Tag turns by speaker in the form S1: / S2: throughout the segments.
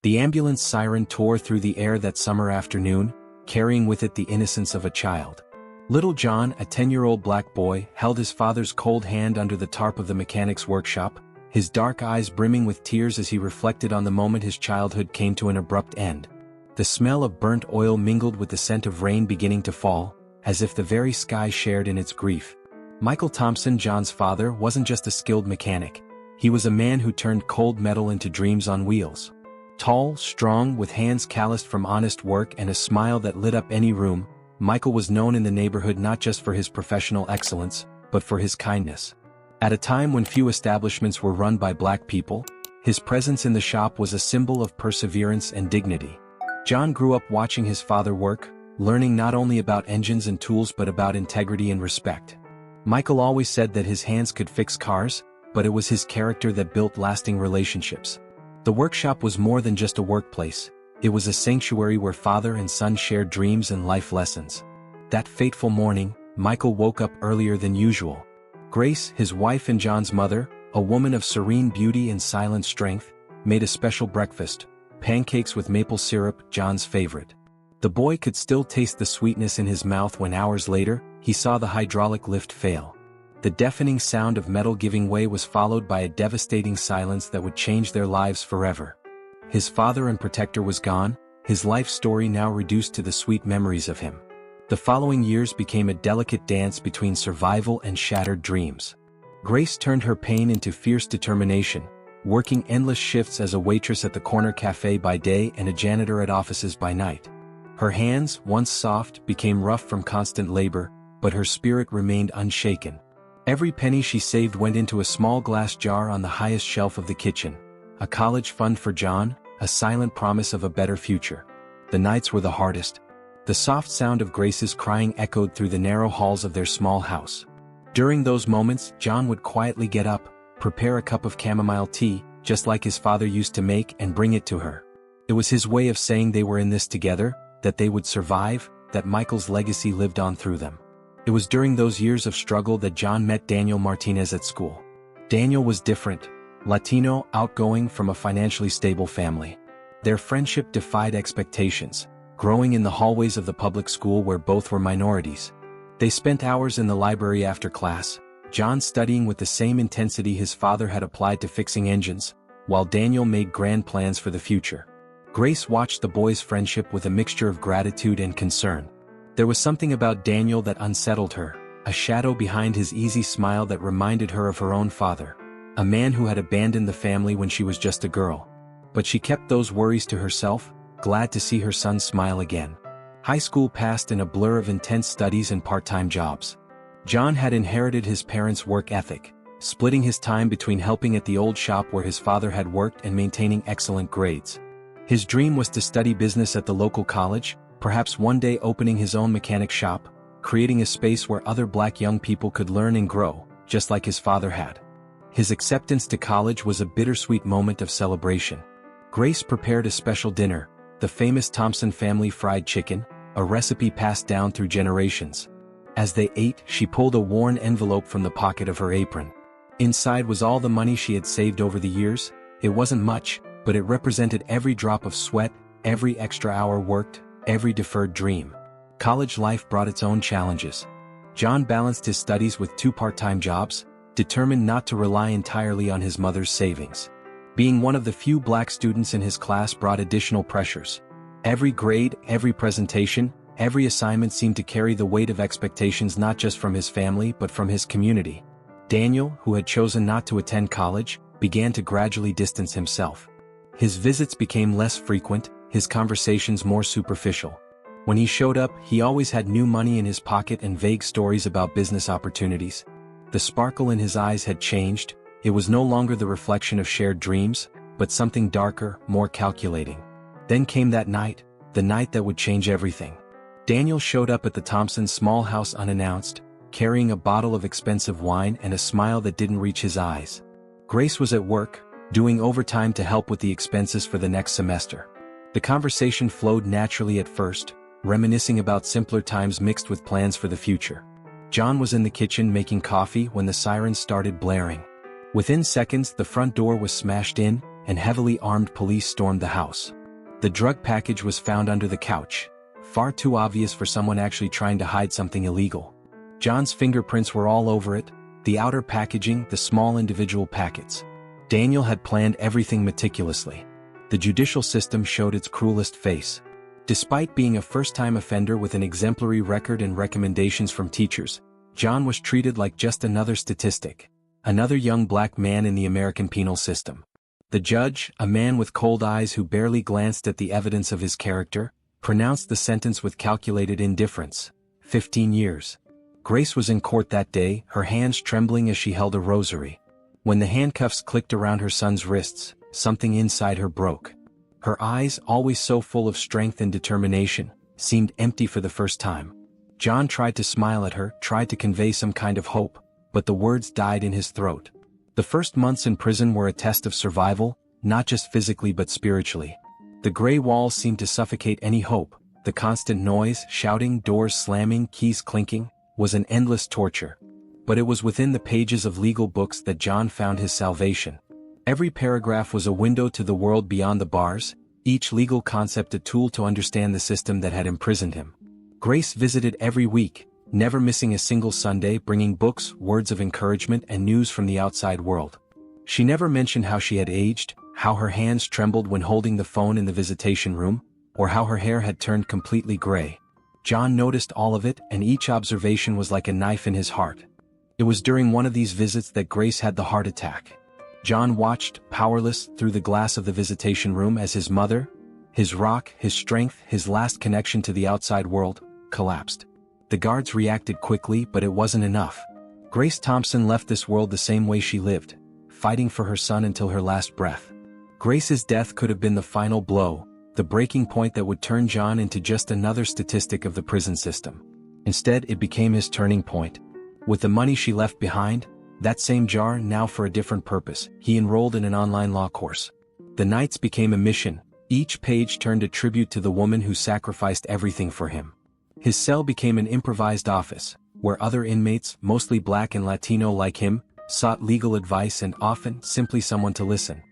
S1: The ambulance siren tore through the air that summer afternoon, carrying with it the innocence of a child. Little John, a 10-year-old black boy, held his father's cold hand under the tarp of the mechanic's workshop, his dark eyes brimming with tears as he reflected on the moment his childhood came to an abrupt end. The smell of burnt oil mingled with the scent of rain beginning to fall, as if the very sky shared in its grief. Michael Thompson, John's father, wasn't just a skilled mechanic. He was a man who turned cold metal into dreams on wheels. Tall, strong, with hands calloused from honest work and a smile that lit up any room, Michael was known in the neighborhood not just for his professional excellence, but for his kindness. At a time when few establishments were run by black people, his presence in the shop was a symbol of perseverance and dignity. John grew up watching his father work, learning not only about engines and tools but about integrity and respect. Michael always said that his hands could fix cars, but it was his character that built lasting relationships. The workshop was more than just a workplace. It was a sanctuary where father and son shared dreams and life lessons. That fateful morning, Michael woke up earlier than usual. Grace, his wife and John's mother, a woman of serene beauty and silent strength, made a special breakfast, pancakes with maple syrup, John's favorite. The boy could still taste the sweetness in his mouth when hours later, he saw the hydraulic lift fail. The deafening sound of metal giving way was followed by a devastating silence that would change their lives forever. His father and protector was gone, his life story now reduced to the sweet memories of him. The following years became a delicate dance between survival and shattered dreams. Grace turned her pain into fierce determination, working endless shifts as a waitress at the corner cafe by day and a janitor at offices by night. Her hands, once soft, became rough from constant labor, but her spirit remained unshaken. Every penny she saved went into a small glass jar on the highest shelf of the kitchen, a college fund for John, a silent promise of a better future. The nights were the hardest. The soft sound of Grace's crying echoed through the narrow halls of their small house. During those moments, John would quietly get up, prepare a cup of chamomile tea, just like his father used to make, and bring it to her. It was his way of saying they were in this together, that they would survive, that Michael's legacy lived on through them. It was during those years of struggle that John met Daniel Martinez at school. Daniel was different, Latino, outgoing, from a financially stable family. Their friendship defied expectations, growing in the hallways of the public school where both were minorities. They spent hours in the library after class, John studying with the same intensity his father had applied to fixing engines, while Daniel made grand plans for the future. Grace watched the boys' friendship with a mixture of gratitude and concern. There was something about Daniel that unsettled her, a shadow behind his easy smile that reminded her of her own father, a man who had abandoned the family when she was just a girl. But she kept those worries to herself, glad to see her son smile again. High school passed in a blur of intense studies and part-time jobs. John had inherited his parents' work ethic, splitting his time between helping at the old shop where his father had worked and maintaining excellent grades. His dream was to study business at the local college, perhaps one day opening his own mechanic shop, creating a space where other black young people could learn and grow, just like his father had. His acceptance to college was a bittersweet moment of celebration. Grace prepared a special dinner, the famous Thompson family fried chicken, a recipe passed down through generations. As they ate, she pulled a worn envelope from the pocket of her apron. Inside was all the money she had saved over the years. It wasn't much, but it represented every drop of sweat, every extra hour worked, every deferred dream. College life brought its own challenges. John balanced his studies with 2 part-time jobs, determined not to rely entirely on his mother's savings. Being one of the few black students in his class brought additional pressures. Every grade, every presentation, every assignment seemed to carry the weight of expectations not just from his family but from his community. Daniel, who had chosen not to attend college, began to gradually distance himself. His visits became less frequent, his conversations more superficial. When he showed up, he always had new money in his pocket and vague stories about business opportunities. The sparkle in his eyes had changed. It was no longer the reflection of shared dreams, but something darker, more calculating. Then came that night, the night that would change everything. Daniel showed up at the Thompson small house unannounced, carrying a bottle of expensive wine and a smile that didn't reach his eyes. Grace was at work, doing overtime to help with the expenses for the next semester. The conversation flowed naturally at first, reminiscing about simpler times mixed with plans for the future. John was in the kitchen making coffee when the sirens started blaring. Within seconds, the front door was smashed in, and heavily armed police stormed the house. The drug package was found under the couch, far too obvious for someone actually trying to hide something illegal. John's fingerprints were all over it, the outer packaging, the small individual packets. Daniel had planned everything meticulously. The judicial system showed its cruelest face. Despite being a first-time offender with an exemplary record and recommendations from teachers, John was treated like just another statistic, another young black man in the American penal system. The judge, a man with cold eyes who barely glanced at the evidence of his character, pronounced the sentence with calculated indifference: 15 years. Grace was in court that day, her hands trembling as she held a rosary. When the handcuffs clicked around her son's wrists, something inside her broke. Her eyes, always so full of strength and determination, seemed empty for the first time. John tried to smile at her, tried to convey some kind of hope, but the words died in his throat. The first months in prison were a test of survival, not just physically but spiritually. The gray walls seemed to suffocate any hope. The constant noise, shouting, doors slamming, keys clinking, was an endless torture. But it was within the pages of legal books that John found his salvation. Every paragraph was a window to the world beyond the bars, each legal concept a tool to understand the system that had imprisoned him. Grace visited every week, never missing a single Sunday, bringing books, words of encouragement, and news from the outside world. She never mentioned how she had aged, how her hands trembled when holding the phone in the visitation room, or how her hair had turned completely gray. John noticed all of it, and each observation was like a knife in his heart. It was during one of these visits that Grace had the heart attack. John watched, powerless, through the glass of the visitation room as his mother, his rock, his strength, his last connection to the outside world, collapsed. The guards reacted quickly, but it wasn't enough. Grace Thompson left this world the same way she lived, fighting for her son until her last breath. Grace's death could have been the final blow, the breaking point that would turn John into just another statistic of the prison system. Instead, it became his turning point. With the money she left behind, that same jar now for a different purpose, he enrolled in an online law course. The nights became a mission, each page turned a tribute to the woman who sacrificed everything for him. His cell became an improvised office, where other inmates, mostly black and Latino like him, sought legal advice and often simply someone to listen.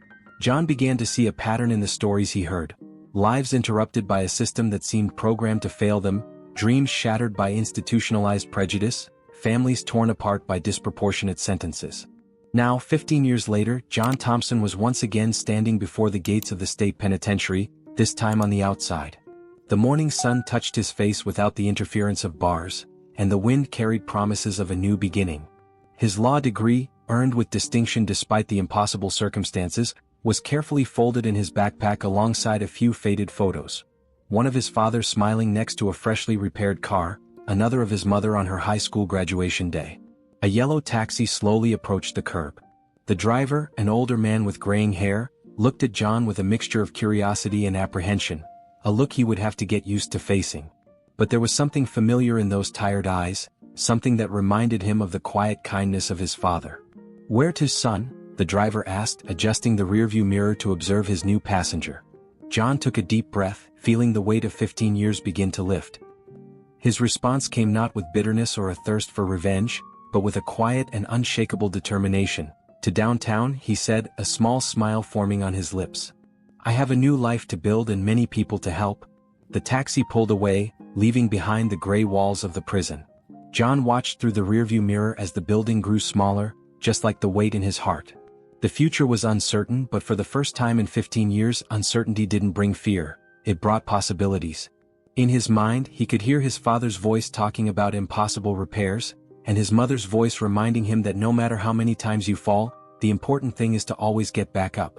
S1: John began to see a pattern in the stories he heard. Lives interrupted by a system that seemed programmed to fail them, dreams shattered by institutionalized prejudice, families torn apart by disproportionate sentences. Now, 15 years later, John Thompson was once again standing before the gates of the state penitentiary, this time on the outside. The morning sun touched his face without the interference of bars, and the wind carried promises of a new beginning. His law degree, earned with distinction despite the impossible circumstances, was carefully folded in his backpack alongside a few faded photos. One of his father smiling next to a freshly repaired car, another of his mother on her high school graduation day. A yellow taxi slowly approached the curb. The driver, an older man with graying hair, looked at John with a mixture of curiosity and apprehension, a look he would have to get used to facing. But there was something familiar in those tired eyes, something that reminded him of the quiet kindness of his father. "Where to, son?" the driver asked, adjusting the rearview mirror to observe his new passenger. John took a deep breath, feeling the weight of 15 years begin to lift. His response came not with bitterness or a thirst for revenge, but with a quiet and unshakable determination. "To downtown," he said, a small smile forming on his lips. "I have a new life to build and many people to help." The taxi pulled away, leaving behind the gray walls of the prison. John watched through the rearview mirror as the building grew smaller, just like the weight in his heart. The future was uncertain, but for the first time in 15 years, uncertainty didn't bring fear, it brought possibilities. In his mind, he could hear his father's voice talking about impossible repairs, and his mother's voice reminding him that no matter how many times you fall, the important thing is to always get back up.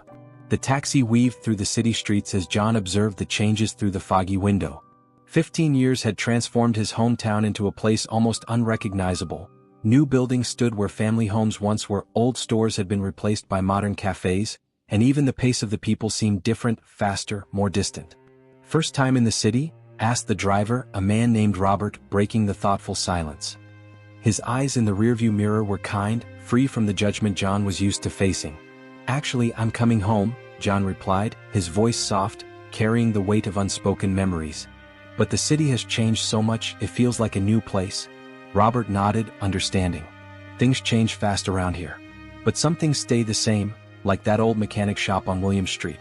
S1: The taxi weaved through the city streets as John observed the changes through the foggy window. 15 years had transformed his hometown into a place almost unrecognizable. New buildings stood where family homes once were, old stores had been replaced by modern cafes, and even the pace of the people seemed different, faster, more distant. "First time in the city?" asked the driver, a man named Robert, breaking the thoughtful silence. His eyes in the rearview mirror were kind, free from the judgment John was used to facing. "Actually, I'm coming home," John replied, his voice soft, carrying the weight of unspoken memories. "But the city has changed so much, it feels like a new place." Robert nodded, understanding. "Things change fast around here. But some things stay the same. like that old mechanic shop on William Street.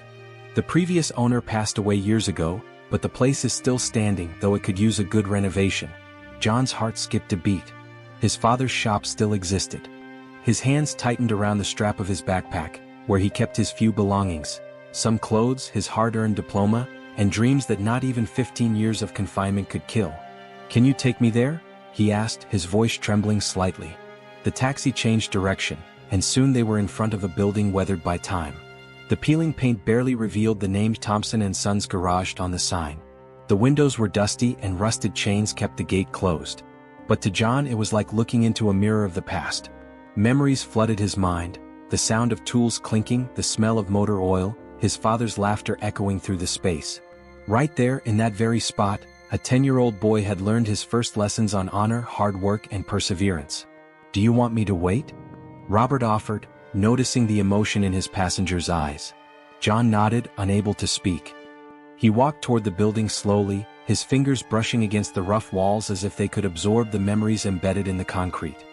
S1: The previous owner passed away years ago, but the place is still standing, though it could use a good renovation. John's heart skipped a beat. His father's shop still existed. His hands tightened around the strap of his backpack, where he kept his few belongings, some clothes, his hard-earned diploma, and dreams that not even 15 years of confinement could kill. "Can you take me there?" he asked, his voice trembling slightly. The taxi changed direction, and soon they were in front of a building weathered by time. The peeling paint barely revealed the name Thompson and Sons Garage on the sign. The windows were dusty and rusted chains kept the gate closed. But to John it was like looking into a mirror of the past. Memories flooded his mind, the sound of tools clinking, the smell of motor oil, his father's laughter echoing through the space. Right there, in that very spot, a 10-year-old boy had learned his first lessons on honor, hard work, and perseverance. "Do you want me to wait?" Robert offered, noticing the emotion in his passenger's eyes. John nodded, unable to speak. He walked toward the building slowly, his fingers brushing against the rough walls as if they could absorb the memories embedded in the concrete.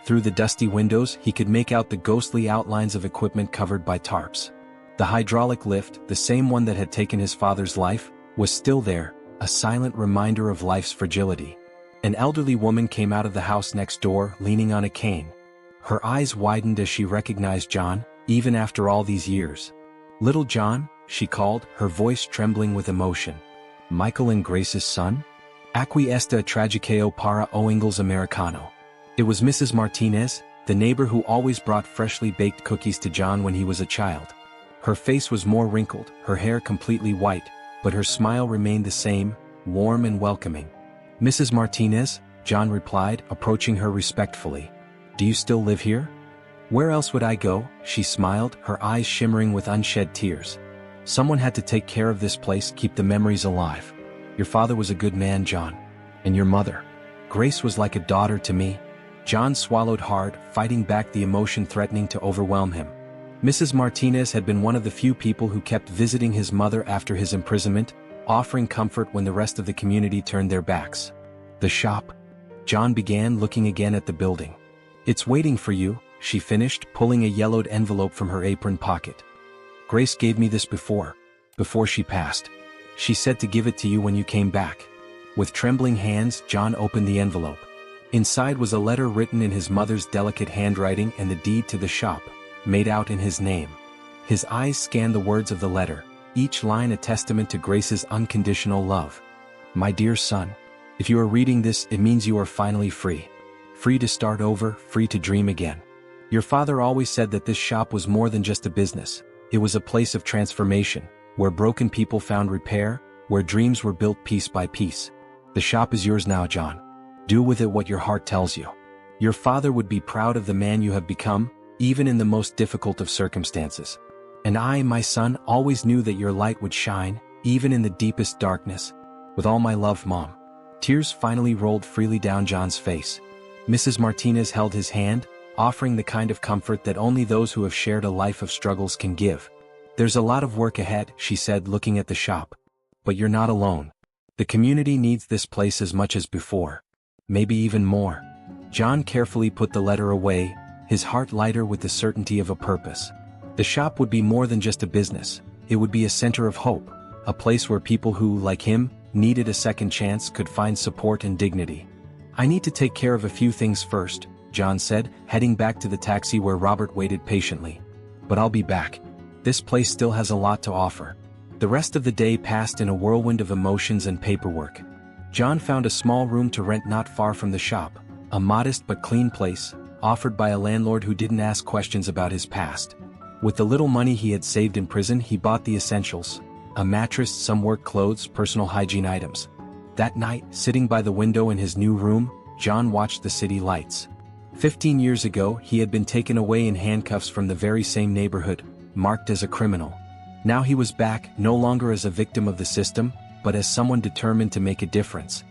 S1: Through the dusty windows, he could make out the ghostly outlines of equipment covered by tarps. The hydraulic lift, the same one that had taken his father's life, was still there, a silent reminder of life's fragility. An elderly woman came out of the house next door, leaning on a cane. Her eyes widened as she recognized John, even after all these years. "Little John," she called, her voice trembling with emotion. "Michael and Grace's son? Aquí está tragicao para o Ingles Americano." It was Mrs. Martinez, the neighbor who always brought freshly baked cookies to John when he was a child. Her face was more wrinkled, her hair completely white, but her smile remained the same, warm and welcoming. "Mrs. Martinez," John replied, approaching her respectfully. "Do you still live here?" "Where else would I go?" she smiled, her eyes shimmering with unshed tears. "Someone had to take care of this place, keep the memories alive. Your father was a good man, John. And your mother. Grace was like a daughter to me." John swallowed hard, fighting back the emotion threatening to overwhelm him. Mrs. Martinez had been one of the few people who kept visiting his mother after his imprisonment, offering comfort when the rest of the community turned their backs. "The shop?" John began, looking again at the building. "It's waiting for you," she finished, pulling a yellowed envelope from her apron pocket. "Grace gave me this before she passed. She said to give it to you when you came back." With trembling hands, John opened the envelope. Inside was a letter written in his mother's delicate handwriting and the deed to the shop, made out in his name. His eyes scanned the words of the letter, each line a testament to Grace's unconditional love. "My dear son, if you are reading this, it means you are finally free. Free to start over, free to dream again. Your father always said that this shop was more than just a business. It was a place of transformation, where broken people found repair, where dreams were built piece by piece. The shop is yours now, John. Do with it what your heart tells you. Your father would be proud of the man you have become, even in the most difficult of circumstances. And I, my son, always knew that your light would shine, even in the deepest darkness. With all my love, Mom." Tears finally rolled freely down John's face. Mrs. Martinez held his hand, offering the kind of comfort that only those who have shared a life of struggles can give. "There's a lot of work ahead," she said, looking at the shop. "But you're not alone. The community needs this place as much as before. Maybe even more." John carefully put the letter away, his heart lighter with the certainty of a purpose. The shop would be more than just a business. It would be a center of hope, a place where people who, like him, needed a second chance could find support and dignity. "I need to take care of a few things first," John said, heading back to the taxi where Robert waited patiently. "But I'll be back. This place still has a lot to offer." The rest of the day passed in a whirlwind of emotions and paperwork. John found a small room to rent not far from the shop, a modest but clean place, offered by a landlord who didn't ask questions about his past. With the little money he had saved in prison, he bought the essentials: a mattress, some work clothes, personal hygiene items. That night, sitting by the window in his new room, John watched the city lights. 15 years ago, he had been taken away in handcuffs from the very same neighborhood, marked as a criminal. Now he was back, no longer as a victim of the system, but as someone determined to make a difference.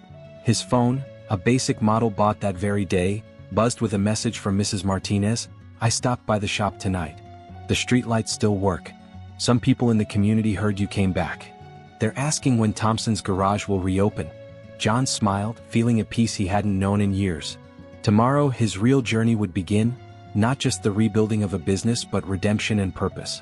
S1: His phone, a basic model bought that very day, buzzed with a message from Mrs. Martinez: "I stopped by the shop tonight. The streetlights still work. Some people in the community heard you came back. They're asking when Thompson's garage will reopen." John smiled, feeling a peace he hadn't known in years. Tomorrow his real journey would begin, not just the rebuilding of a business but redemption and purpose.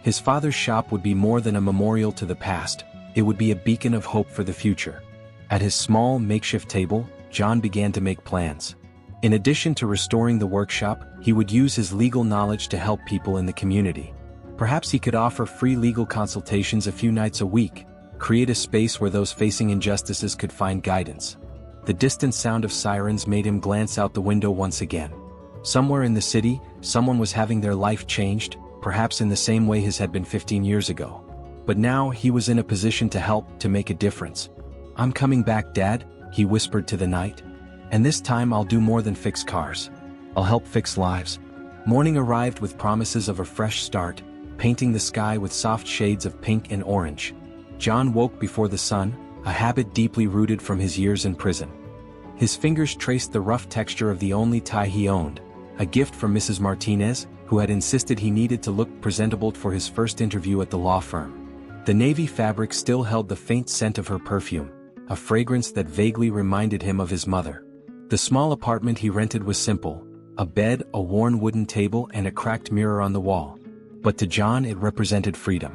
S1: His father's shop would be more than a memorial to the past, it would be a beacon of hope for the future. At his small, makeshift table, John began to make plans. In addition to restoring the workshop, he would use his legal knowledge to help people in the community. Perhaps he could offer free legal consultations a few nights a week, create a space where those facing injustices could find guidance. The distant sound of sirens made him glance out the window once again. Somewhere in the city, someone was having their life changed, perhaps in the same way his had been 15 years ago. But now he was in a position to help, to make a difference. "I'm coming back, Dad," he whispered to the night. "And this time I'll do more than fix cars. I'll help fix lives." Morning arrived with promises of a fresh start, painting the sky with soft shades of pink and orange. John woke before the sun, a habit deeply rooted from his years in prison. His fingers traced the rough texture of the only tie he owned, a gift from Mrs. Martinez, who had insisted he needed to look presentable for his first interview at the law firm. The navy fabric still held the faint scent of her perfume, a fragrance that vaguely reminded him of his mother. The small apartment he rented was simple, a bed, a worn wooden table and a cracked mirror on the wall. But to John it represented freedom.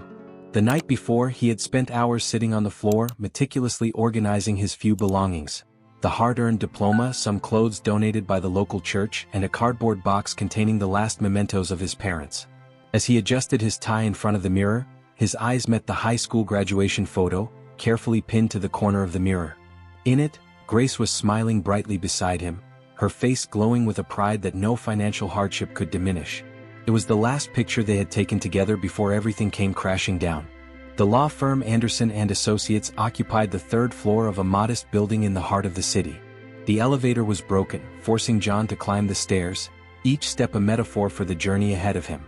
S1: The night before he had spent hours sitting on the floor, meticulously organizing his few belongings. The hard-earned diploma, some clothes donated by the local church, and a cardboard box containing the last mementos of his parents. As he adjusted his tie in front of the mirror, his eyes met the high school graduation photo, carefully pinned to the corner of the mirror. In it, Grace was smiling brightly beside him, her face glowing with a pride that no financial hardship could diminish. It was the last picture they had taken together before everything came crashing down. The law firm Anderson and Associates occupied the third floor of a modest building in the heart of the city. The elevator was broken, forcing John to climb the stairs, each step a metaphor for the journey ahead of him.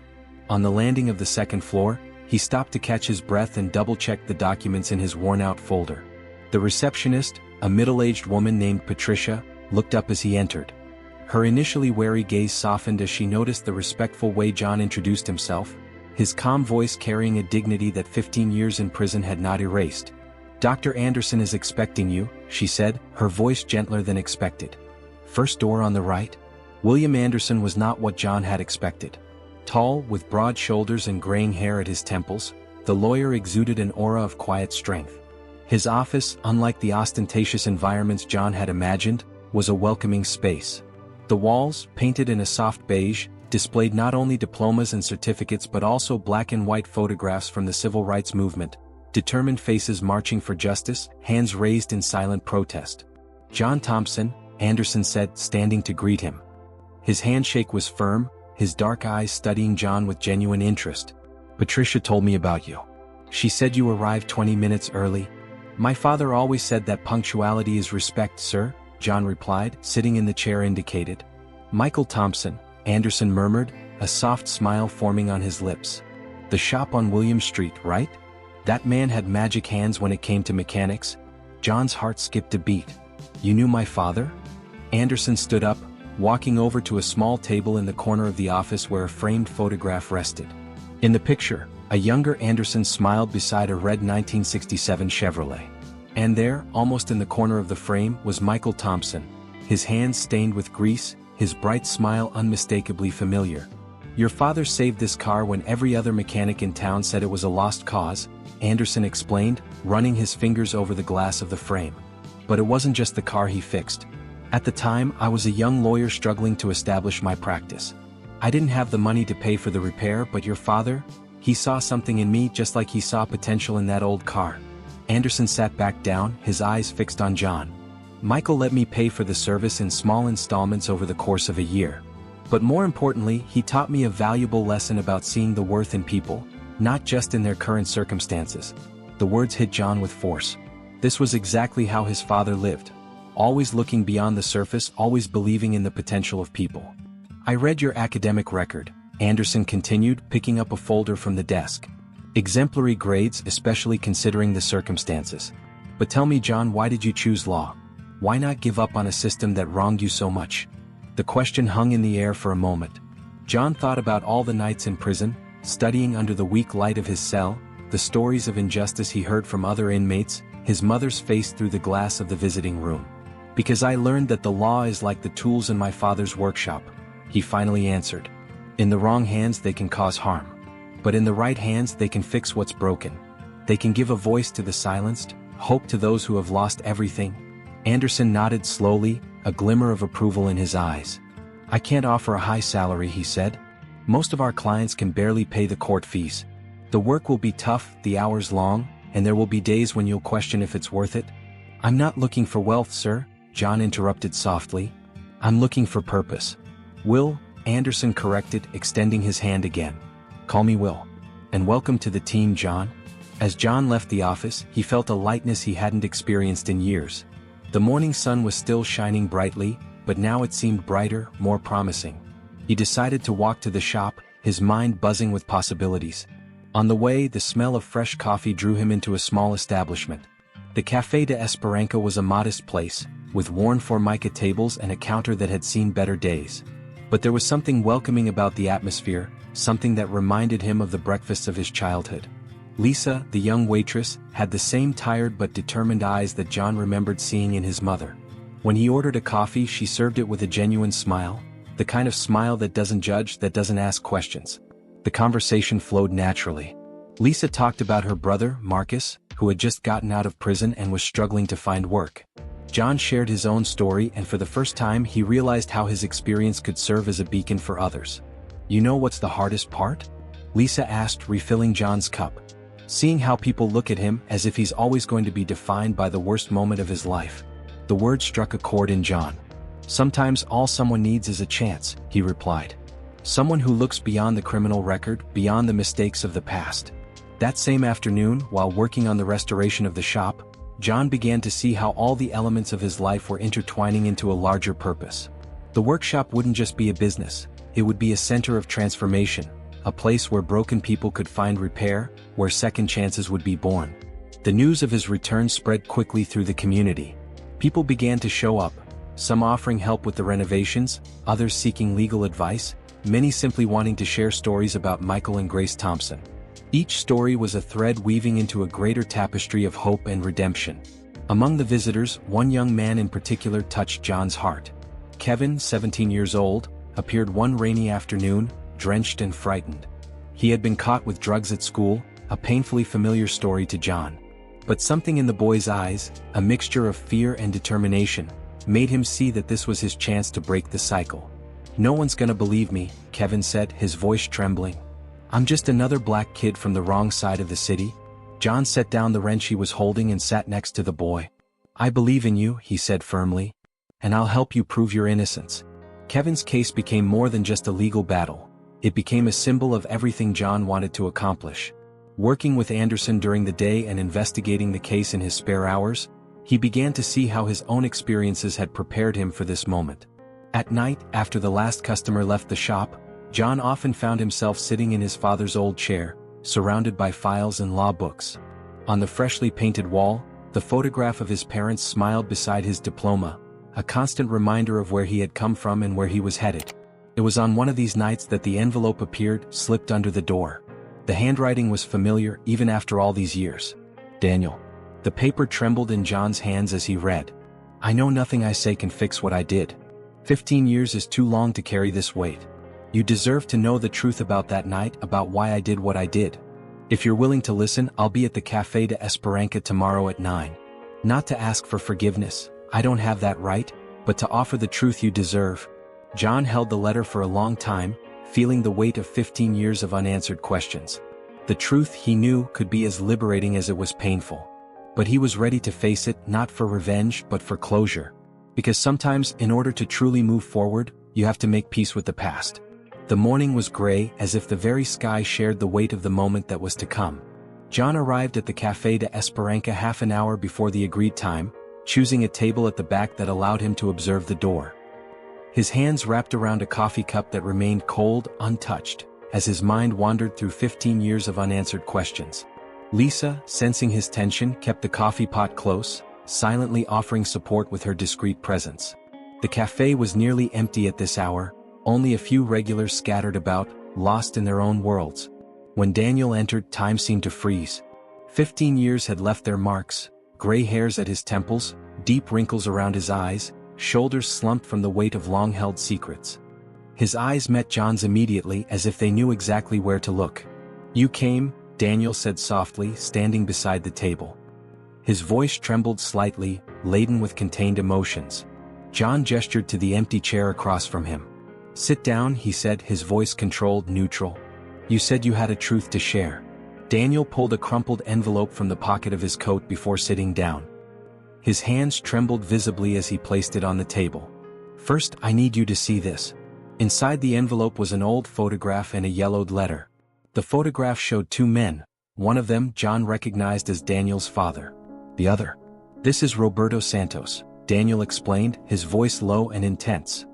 S1: On the landing of the second floor, he stopped to catch his breath and double-checked the documents in his worn-out folder. The receptionist, a middle-aged woman named Patricia, looked up as he entered. Her initially wary gaze softened as she noticed the respectful way John introduced himself, his calm voice carrying a dignity that 15 years in prison had not erased. "Dr. Anderson is expecting you," she said, her voice gentler than expected. "First door on the right?" William Anderson was not what John had expected. Tall, with broad shoulders and graying hair at his temples, the lawyer exuded an aura of quiet strength. His office, unlike the ostentatious environments John had imagined, was a welcoming space. The walls, painted in a soft beige, displayed not only diplomas and certificates but also black and white photographs from the civil rights movement, determined faces marching for justice, hands raised in silent protest. "John Thompson," Anderson said, standing to greet him. His handshake was firm, his dark eyes studying John with genuine interest. "Patricia told me about you. She said you arrived 20 minutes early." "My father always said that punctuality is respect, sir," John replied, sitting in the chair indicated. "Michael Thompson," Anderson murmured, a soft smile forming on his lips. "The shop on William Street, right? That man had magic hands when it came to mechanics." John's heart skipped a beat. "You knew my father?" Anderson stood up, walking over to a small table in the corner of the office where a framed photograph rested. In the picture, a younger Anderson smiled beside a red 1967 Chevrolet. And there, almost in the corner of the frame, was Michael Thompson, his hands stained with grease, his bright smile unmistakably familiar. "Your father saved this car when every other mechanic in town said it was a lost cause," Anderson explained, running his fingers over the glass of the frame. "But it wasn't just the car he fixed. At the time, I was a young lawyer struggling to establish my practice. I didn't have the money to pay for the repair, but your father, he saw something in me just like he saw potential in that old car." Anderson sat back down, his eyes fixed on John. "Michael let me pay for the service in small installments over the course of a year. But more importantly, he taught me a valuable lesson about seeing the worth in people, not just in their current circumstances." The words hit John with force. This was exactly how his father lived. Always looking beyond the surface, always believing in the potential of people. "I read your academic record," Anderson continued, picking up a folder from the desk. "Exemplary grades, especially considering the circumstances. But tell me, John, why did you choose law? Why not give up on a system that wronged you so much?" The question hung in the air for a moment. John thought about all the nights in prison, studying under the weak light of his cell, the stories of injustice he heard from other inmates, his mother's face through the glass of the visiting room. "Because I learned that the law is like the tools in my father's workshop. he finally answered. In the wrong hands they can cause harm. But in the right hands they can fix what's broken. They can give a voice to the silenced, hope to those who have lost everything. Anderson nodded slowly, a glimmer of approval in his eyes. I can't offer a high salary, he said. Most of our clients can barely pay the court fees. The work will be tough, the hours long, and there will be days when you'll question if it's worth it. I'm not looking for wealth, sir, John interrupted softly. I'm looking for purpose. Will, Anderson corrected, extending his hand again. Call me Will. And welcome to the team, John. As John left the office, he felt a lightness he hadn't experienced in years. The morning sun was still shining brightly, but now it seemed brighter, more promising. He decided to walk to the shop, his mind buzzing with possibilities. On the way, the smell of fresh coffee drew him into a small establishment. The Café de Esperanza was a modest place, with worn formica tables and a counter that had seen better days. But there was something welcoming about the atmosphere, something that reminded him of the breakfasts of his childhood. Lisa, the young waitress, had the same tired but determined eyes that John remembered seeing in his mother. When he ordered a coffee, she served it with a genuine smile, the kind of smile that doesn't judge, that doesn't ask questions. The conversation flowed naturally. Lisa talked about her brother, Marcus, who had just gotten out of prison and was struggling to find work. John shared his own story, and for the first time he realized how his experience could serve as a beacon for others. You know what's the hardest part? Lisa asked, refilling John's cup. Seeing how people look at him as if he's always going to be defined by the worst moment of his life. The word struck a chord in John. Sometimes all someone needs is a chance, he replied. Someone who looks beyond the criminal record, beyond the mistakes of the past. That same afternoon, while working on the restoration of the shop, John began to see how all the elements of his life were intertwining into a larger purpose. The workshop wouldn't just be a business, it would be a center of transformation, a place where broken people could find repair, where second chances would be born. The news of his return spread quickly through the community. People began to show up, some offering help with the renovations, others seeking legal advice, many simply wanting to share stories about Michael and Grace Thompson. Each story was a thread weaving into a greater tapestry of hope and redemption. Among the visitors, one young man in particular touched John's heart. Kevin, 17 years old, appeared one rainy afternoon, drenched and frightened. He had been caught with drugs at school, a painfully familiar story to John. But something in the boy's eyes, a mixture of fear and determination, made him see that this was his chance to break the cycle. No one's gonna believe me, Kevin said, his voice trembling. I'm just another black kid from the wrong side of the city. John set down the wrench he was holding and sat next to the boy. I believe in you, he said firmly. And I'll help you prove your innocence. Kevin's case became more than just a legal battle. It became a symbol of everything John wanted to accomplish. Working with Anderson during the day and investigating the case in his spare hours, he began to see how his own experiences had prepared him for this moment. At night, after the last customer left the shop, John often found himself sitting in his father's old chair, surrounded by files and law books. On the freshly painted wall, the photograph of his parents smiled beside his diploma, a constant reminder of where he had come from and where he was headed. It was on one of these nights that the envelope appeared, slipped under the door. The handwriting was familiar even after all these years. Daniel. The paper trembled in John's hands as he read. I know nothing I say can fix what I did. 15 years is too long to carry this weight. You deserve to know the truth about that night, about why I did what I did. If you're willing to listen, I'll be at the Café de Esperanza tomorrow at 9. Not to ask for forgiveness, I don't have that right, but to offer the truth you deserve. John held the letter for a long time, feeling the weight of 15 years of unanswered questions. The truth, he knew, could be as liberating as it was painful. But he was ready to face it, not for revenge, but for closure. Because sometimes, in order to truly move forward, you have to make peace with the past. The morning was gray, as if the very sky shared the weight of the moment that was to come. John arrived at the Café de Esperanza half an hour before the agreed time, choosing a table at the back that allowed him to observe the door. His hands wrapped around a coffee cup that remained cold, untouched, as his mind wandered through 15 years of unanswered questions. Lisa, sensing his tension, kept the coffee pot close, silently offering support with her discreet presence. The café was nearly empty at this hour, only a few regulars scattered about, lost in their own worlds. When Daniel entered, time seemed to freeze. 15 years had left their marks, gray hairs at his temples, deep wrinkles around his eyes, shoulders slumped from the weight of long-held secrets. His eyes met John's immediately as if they knew exactly where to look. "You came," Daniel said softly, standing beside the table. His voice trembled slightly, laden with contained emotions. John gestured to the empty chair across from him. "Sit down," he said, his voice controlled, neutral. "You said you had a truth to share." Daniel pulled a crumpled envelope from the pocket of his coat before sitting down. His hands trembled visibly as he placed it on the table. "First, I need you to see this." Inside the envelope was an old photograph and a yellowed letter. The photograph showed two men, one of them John recognized as Daniel's father. The other. "This is Roberto Santos," Daniel explained, his voice low and intense.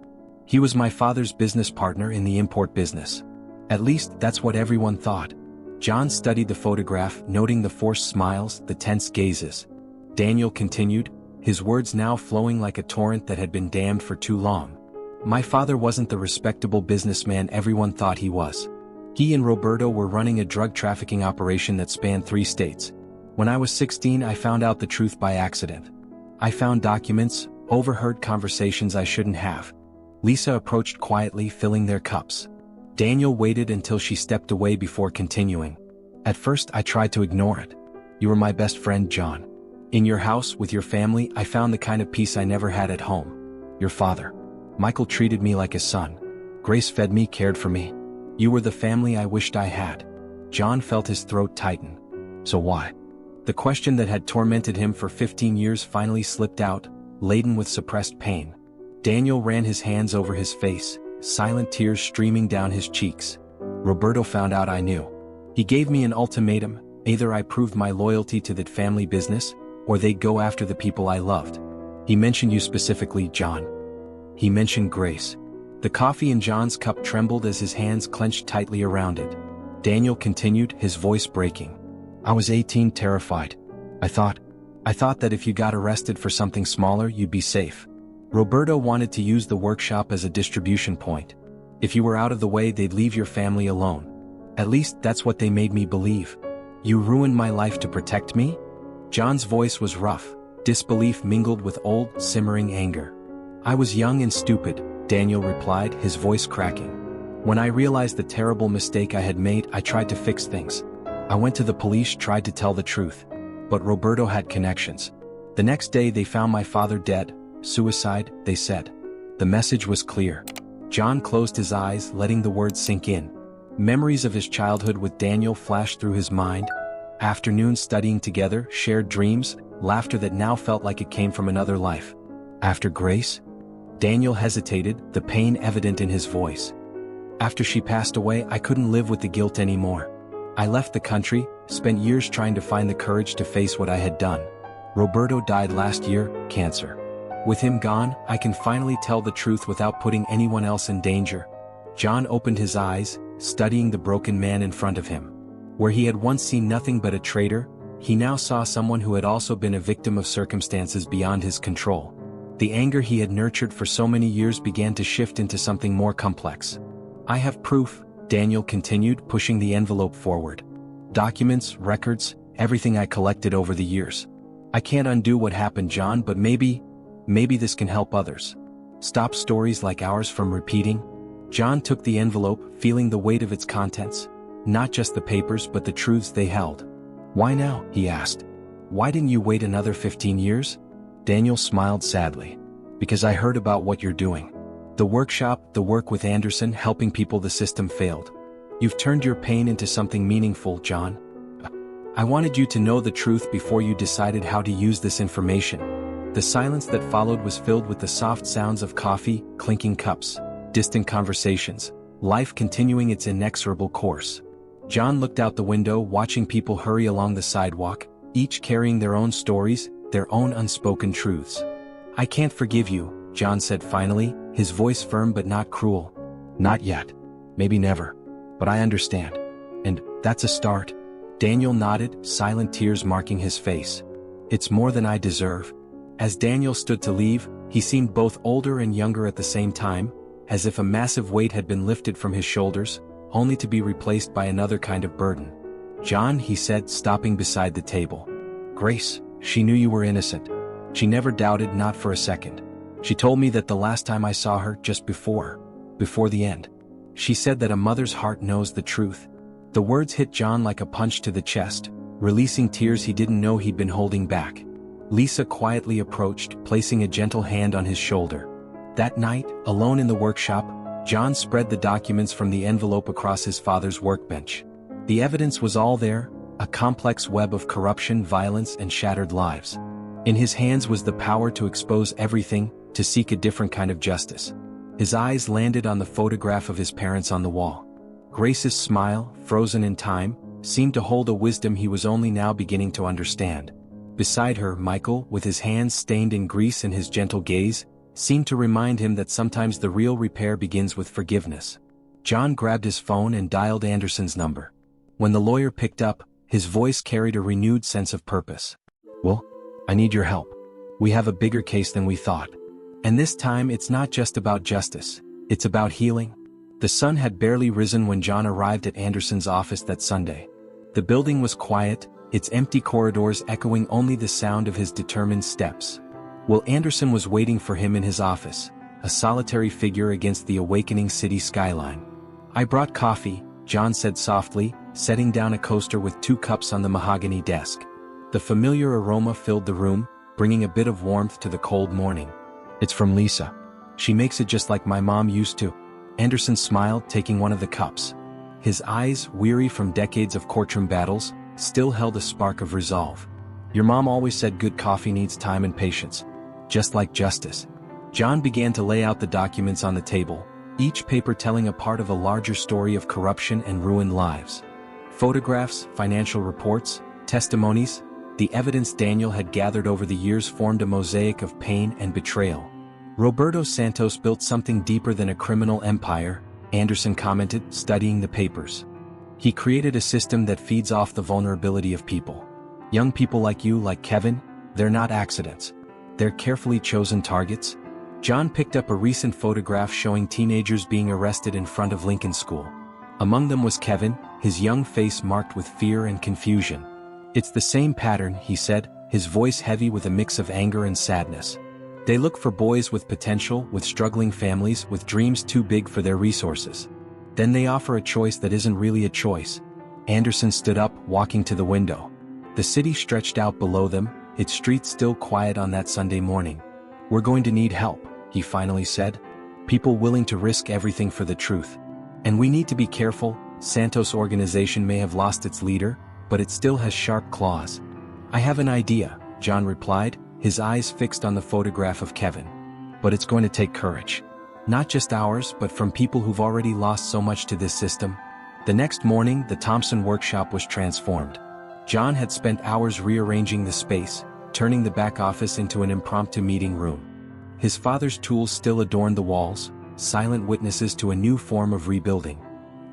S1: "He was my father's business partner in the import business. At least, that's what everyone thought." John studied the photograph, noting the forced smiles, the tense gazes. Daniel continued, his words now flowing like a torrent that had been dammed for too long. "My father wasn't the respectable businessman everyone thought he was. He and Roberto were running a drug trafficking operation that spanned 3 states. When I was 16, I found out the truth by accident. I found documents, overheard conversations I shouldn't have." Lisa approached quietly, filling their cups. Daniel waited until she stepped away before continuing. "At first I tried to ignore it. You were my best friend, John. In your house, with your family, I found the kind of peace I never had at home. Your father, Michael, treated me like a son. Grace fed me, cared for me. You were the family I wished I had." John felt his throat tighten. "So why?" The question that had tormented him for 15 years finally slipped out, laden with suppressed pain. Daniel ran his hands over his face, silent tears streaming down his cheeks. "Roberto found out I knew. He gave me an ultimatum: either I proved my loyalty to that family business, or they'd go after the people I loved. He mentioned you specifically, John. He mentioned Grace." The coffee in John's cup trembled as his hands clenched tightly around it. Daniel continued, his voice breaking. "I was 18, terrified. I thought that if you got arrested for something smaller, you'd be safe. Roberto wanted to use the workshop as a distribution point. If you were out of the way, they'd leave your family alone. At least that's what they made me believe. You ruined my life to protect me?" John's voice was rough, disbelief mingled with old, simmering anger. "I was young and stupid," Daniel replied, his voice cracking. "When I realized the terrible mistake I had made, I tried to fix things. I went to the police, tried to tell the truth. But Roberto had connections. The next day they found my father dead. Suicide, they said. The message was clear." John closed his eyes, letting the words sink in. Memories of his childhood with Daniel flashed through his mind. Afternoons studying together, shared dreams, laughter that now felt like it came from another life. "After Grace?" Daniel hesitated, the pain evident in his voice. "After she passed away, I couldn't live with the guilt anymore. I left the country, spent years trying to find the courage to face what I had done. Roberto died last year, cancer. With him gone, I can finally tell the truth without putting anyone else in danger." John opened his eyes, studying the broken man in front of him. Where he had once seen nothing but a traitor, he now saw someone who had also been a victim of circumstances beyond his control. The anger he had nurtured for so many years began to shift into something more complex. "I have proof," Daniel continued, pushing the envelope forward. "Documents, records, everything I collected over the years. I can't undo what happened, John, but maybe this can help others. Stop stories like ours from repeating." John took the envelope, feeling the weight of its contents. Not just the papers but the truths they held. "Why now?" he asked. "Why didn't you wait another 15 years? Daniel smiled sadly. "Because I heard about what you're doing. The workshop, the work with Anderson, helping people the system failed. You've turned your pain into something meaningful, John. I wanted you to know the truth before you decided how to use this information." The silence that followed was filled with the soft sounds of coffee, clinking cups, distant conversations, life continuing its inexorable course. John looked out the window, watching people hurry along the sidewalk, each carrying their own stories, their own unspoken truths. "I can't forgive you," John said finally, his voice firm but not cruel. "Not yet. Maybe never. But I understand. And that's a start." Daniel nodded, silent tears marking his face. "It's more than I deserve." As Daniel stood to leave, he seemed both older and younger at the same time, as if a massive weight had been lifted from his shoulders, only to be replaced by another kind of burden. "John," he said, stopping beside the table. "Grace, she knew you were innocent. She never doubted, not for a second. She told me that the last time I saw her, just before before the end. She said that a mother's heart knows the truth. The words hit John like a punch to the chest, releasing tears he didn't know he'd been holding back. Lisa quietly approached, placing a gentle hand on his shoulder. That night, alone in the workshop, John spread the documents from the envelope across his father's workbench. The evidence was all there, a complex web of corruption, violence, and shattered lives. In his hands was the power to expose everything, to seek a different kind of justice. His eyes landed on the photograph of his parents on the wall. Grace's smile, frozen in time, seemed to hold a wisdom he was only now beginning to understand. Beside her, Michael, with his hands stained in grease and his gentle gaze, seemed to remind him that sometimes the real repair begins with forgiveness. John grabbed his phone and dialed Anderson's number. When the lawyer picked up, his voice carried a renewed sense of purpose. "Well, I need your help. We have a bigger case than we thought. And this time it's not just about justice, it's about healing." The sun had barely risen when John arrived at Anderson's office that Sunday. The building was quiet, its empty corridors echoing only the sound of his determined steps. Will Anderson was waiting for him in his office, a solitary figure against the awakening city skyline. "I brought coffee," John said softly, setting down a coaster with 2 cups on the mahogany desk. The familiar aroma filled the room, bringing a bit of warmth to the cold morning. "It's from Lisa. She makes it just like my mom used to." Anderson smiled, taking one of the cups. His eyes, weary from decades of courtroom battles, still held a spark of resolve. "Your mom always said good coffee needs time and patience. Just like justice." John began to lay out the documents on the table, each paper telling a part of a larger story of corruption and ruined lives. Photographs, financial reports, testimonies, the evidence Daniel had gathered over the years formed a mosaic of pain and betrayal. "Roberto Santos built something deeper than a criminal empire," Anderson commented, studying the papers. "He created a system that feeds off the vulnerability of people. Young people like you, like Kevin, they're not accidents. They're carefully chosen targets." John picked up a recent photograph showing teenagers being arrested in front of Lincoln School. Among them was Kevin, his young face marked with fear and confusion. "It's the same pattern," he said, his voice heavy with a mix of anger and sadness. "They look for boys with potential, with struggling families, with dreams too big for their resources. Then they offer a choice that isn't really a choice." Anderson stood up, walking to the window. The city stretched out below them, its streets still quiet on that Sunday morning. "We're going to need help," he finally said. "People willing to risk everything for the truth. And we need to be careful. Santos' organization may have lost its leader, but it still has sharp claws." "I have an idea," John replied, his eyes fixed on the photograph of Kevin. "But it's going to take courage. Not just ours, but from people who've already lost so much to this system." The next morning, the Thompson workshop was transformed. John had spent hours rearranging the space, turning the back office into an impromptu meeting room. His father's tools still adorned the walls, silent witnesses to a new form of rebuilding.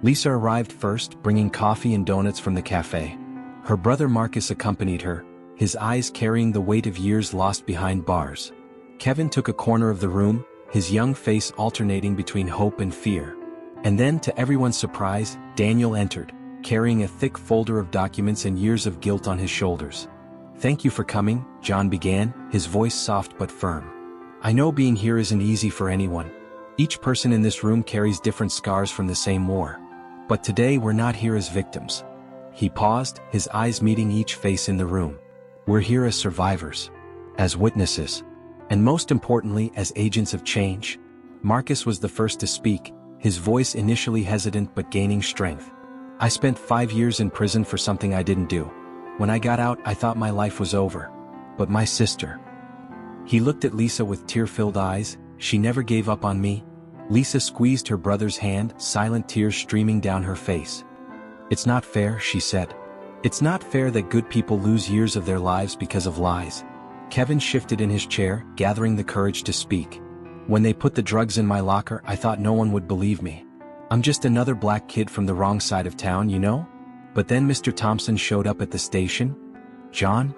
S1: Lisa arrived first, bringing coffee and donuts from the cafe. Her brother Marcus accompanied her, his eyes carrying the weight of years lost behind bars. Kevin took a corner of the room, his young face alternating between hope and fear. And then, to everyone's surprise, Daniel entered, carrying a thick folder of documents and years of guilt on his shoulders. "Thank you for coming," John began, his voice soft but firm. "I know being here isn't easy for anyone. Each person in this room carries different scars from the same war. But today we're not here as victims." He paused, his eyes meeting each face in the room. "We're here as survivors, as witnesses, and most importantly as agents of change." Marcus was the first to speak, his voice initially hesitant but gaining strength. "I spent 5 years in prison for something I didn't do. When I got out, I thought my life was over. But my sister..." He looked at Lisa with tear-filled eyes. "She never gave up on me." Lisa squeezed her brother's hand, silent tears streaming down her face. "It's not fair," she said. "It's not fair that good people lose years of their lives because of lies." Kevin shifted in his chair, gathering the courage to speak. "When they put the drugs in my locker, I thought no one would believe me. I'm just another black kid from the wrong side of town, you know? But then Mr. Thompson showed up at the station." John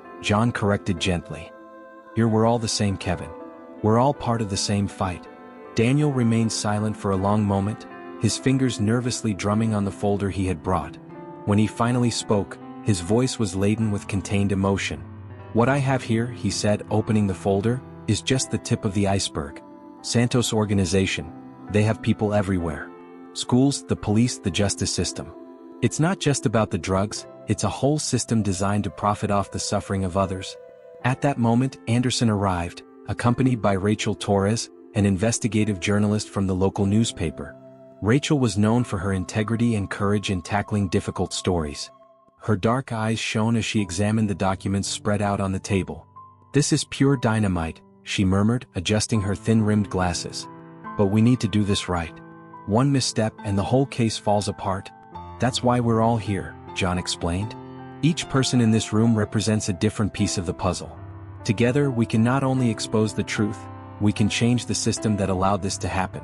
S1: corrected gently. "Here we're all the same, Kevin. We're all part of the same fight." Daniel remained silent for a long moment, his fingers nervously drumming on the folder he had brought. When he finally spoke, his voice was laden with contained emotion. "What I have here," he said, opening the folder, "is just the tip of the iceberg. Santos' organization, They have people everywhere. Schools, the police, the justice system. It's not just about the drugs, it's a whole system designed to profit off the suffering of others. At that moment, Anderson arrived, accompanied by Rachel Torres, an investigative journalist from the local newspaper. Rachel was known for her integrity and courage in tackling difficult stories. Her dark eyes shone as she examined the documents spread out on the table. "This is pure dynamite," she murmured, adjusting her thin-rimmed glasses. "But we need to do this right. One misstep and the whole case falls apart." "That's why we're all here," John explained. "Each person in this room represents a different piece of the puzzle. Together we can not only expose the truth, we can change the system that allowed this to happen."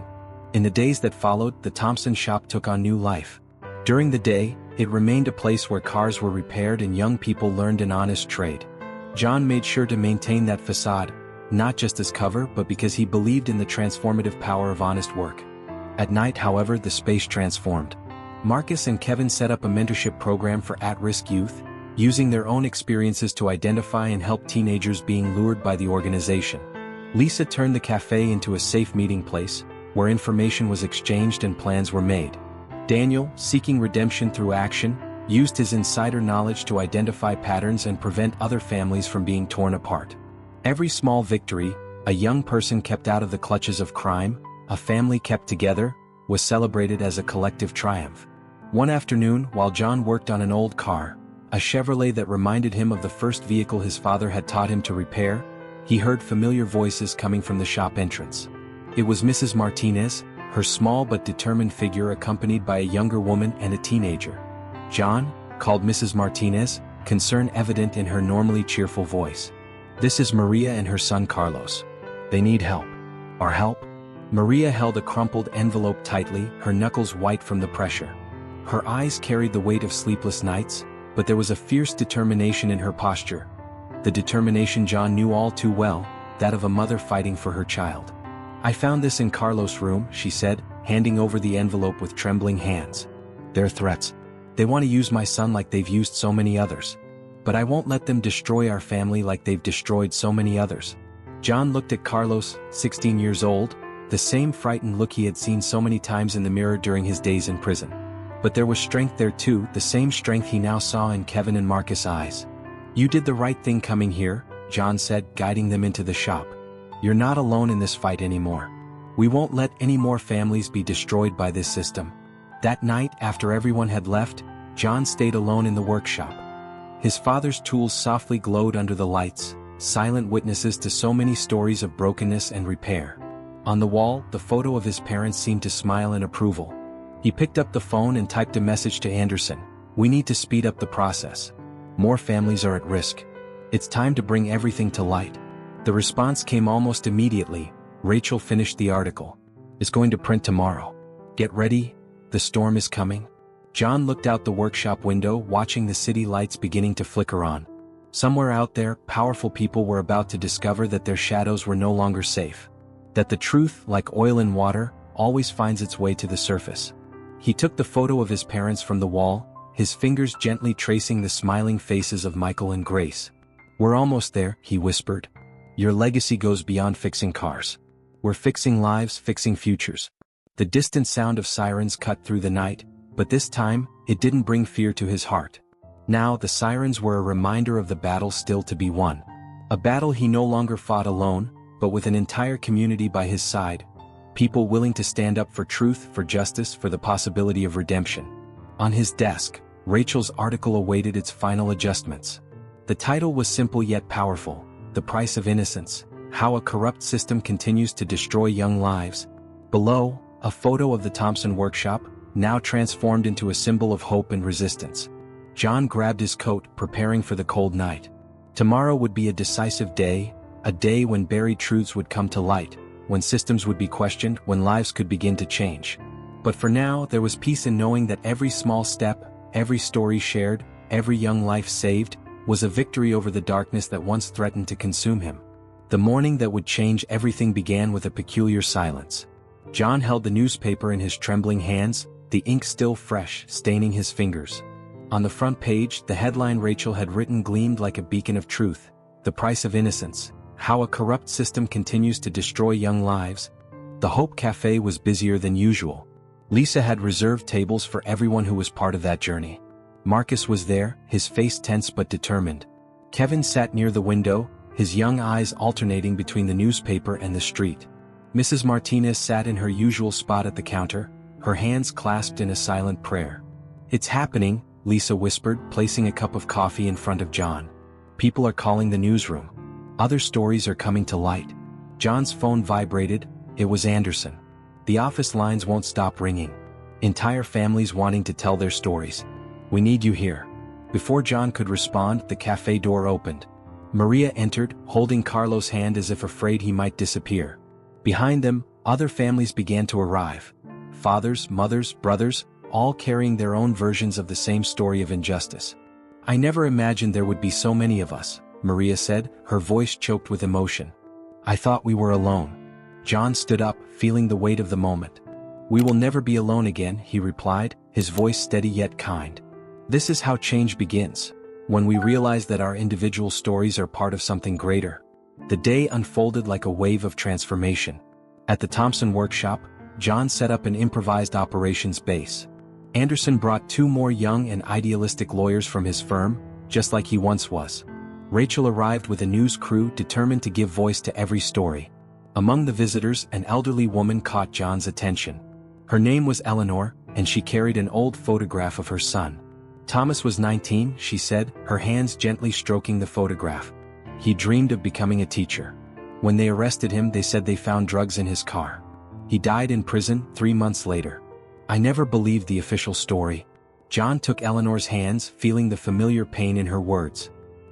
S1: In the days that followed, the Thompson shop took on new life. During the day, it remained a place where cars were repaired and young people learned an honest trade. John made sure to maintain that facade, not just as cover but because he believed in the transformative power of honest work. At night, however, the space transformed. Marcus and Kevin set up a mentorship program for at-risk youth, using their own experiences to identify and help teenagers being lured by the organization. Lisa turned the cafe into a safe meeting place, where information was exchanged and plans were made. Daniel, seeking redemption through action, used his insider knowledge to identify patterns and prevent other families from being torn apart. Every small victory, a young person kept out of the clutches of crime, a family kept together, was celebrated as a collective triumph. One afternoon, while John worked on an old car, a Chevrolet that reminded him of the first vehicle his father had taught him to repair, he heard familiar voices coming from the shop entrance. It was Mrs. Martinez, her small but determined figure accompanied by a younger woman and a teenager. "John," called Mrs. Martinez, concern evident in her normally cheerful voice. "This is Maria and her son Carlos. They need help." "Our help?" Maria held a crumpled envelope tightly, her knuckles white from the pressure. Her eyes carried the weight of sleepless nights, but there was a fierce determination in her posture. The determination John knew all too well, that of a mother fighting for her child. "I found this in Carlos' room," she said, handing over the envelope with trembling hands. "They're threats. They want to use my son like they've used so many others. But I won't let them destroy our family like they've destroyed so many others." John looked at Carlos, 16 years old, the same frightened look he had seen so many times in the mirror during his days in prison. But there was strength there too, the same strength he now saw in Kevin and Marcus' eyes. "You did the right thing coming here," John said, guiding them into the shop. "You're not alone in this fight anymore. We won't let any more families be destroyed by this system." That night, after everyone had left, John stayed alone in the workshop. His father's tools softly glowed under the lights, silent witnesses to so many stories of brokenness and repair. On the wall, the photo of his parents seemed to smile in approval. He picked up the phone and typed a message to Anderson. "We need to speed up the process. More families are at risk. It's time to bring everything to light." The response came almost immediately. Rachel finished the article. "It's going to print tomorrow. Get ready, the storm is coming." John looked out the workshop window, watching the city lights beginning to flicker on. Somewhere out there, powerful people were about to discover that their shadows were no longer safe. That the truth, like oil in water, always finds its way to the surface. He took the photo of his parents from the wall, his fingers gently tracing the smiling faces of Michael and Grace. "We're almost there," he whispered. "Your legacy goes beyond fixing cars. We're fixing lives, fixing futures." The distant sound of sirens cut through the night, but this time, it didn't bring fear to his heart. Now the sirens were a reminder of the battle still to be won. A battle he no longer fought alone, but with an entire community by his side. People willing to stand up for truth, for justice, for the possibility of redemption. On his desk, Rachel's article awaited its final adjustments. The title was simple yet powerful: "The Price of Innocence: How a Corrupt System Continues to Destroy Young Lives." Below, a photo of the Thompson workshop, now transformed into a symbol of hope and resistance. John grabbed his coat, preparing for the cold night. Tomorrow would be a decisive day, a day when buried truths would come to light, when systems would be questioned, when lives could begin to change. But for now, there was peace in knowing that every small step, every story shared, every young life saved, was a victory over the darkness that once threatened to consume him. The morning that would change everything began with a peculiar silence. John held the newspaper in his trembling hands, the ink still fresh, staining his fingers. On the front page, the headline Rachel had written gleamed like a beacon of truth: "The Price of Innocence: How a Corrupt System Continues to Destroy Young Lives." The Hope Cafe was busier than usual. Lisa had reserved tables for everyone who was part of that journey. Marcus was there, his face tense but determined. Kevin sat near the window, his young eyes alternating between the newspaper and the street. Mrs. Martinez sat in her usual spot at the counter, her hands clasped in a silent prayer. "It's happening," Lisa whispered, placing a cup of coffee in front of John. "People are calling the newsroom. Other stories are coming to light." John's phone vibrated. It was Anderson. "The office lines won't stop ringing. Entire families wanting to tell their stories. We need you here." Before John could respond, the cafe door opened. Maria entered, holding Carlos' hand as if afraid he might disappear. Behind them, other families began to arrive. Fathers, mothers, brothers, all carrying their own versions of the same story of injustice. "I never imagined there would be so many of us," Maria said, her voice choked with emotion. "I thought we were alone." John stood up, feeling the weight of the moment. "We will never be alone again," he replied, his voice steady yet kind. "This is how change begins, when we realize that our individual stories are part of something greater." The day unfolded like a wave of transformation. At the Thompson workshop, John set up an improvised operations base. Anderson brought 2 more young and idealistic lawyers from his firm, just like he once was. Rachel arrived with a news crew determined to give voice to every story. Among the visitors, an elderly woman caught John's attention. Her name was Eleanor, and she carried an old photograph of her son. Thomas was 19, she said, her hands gently stroking the photograph. He dreamed of becoming a teacher. When they arrested him, they said they found drugs in his car. He died in prison 3 months later. I never believed the official story. John took Eleanor's hands, feeling the familiar pain in her words.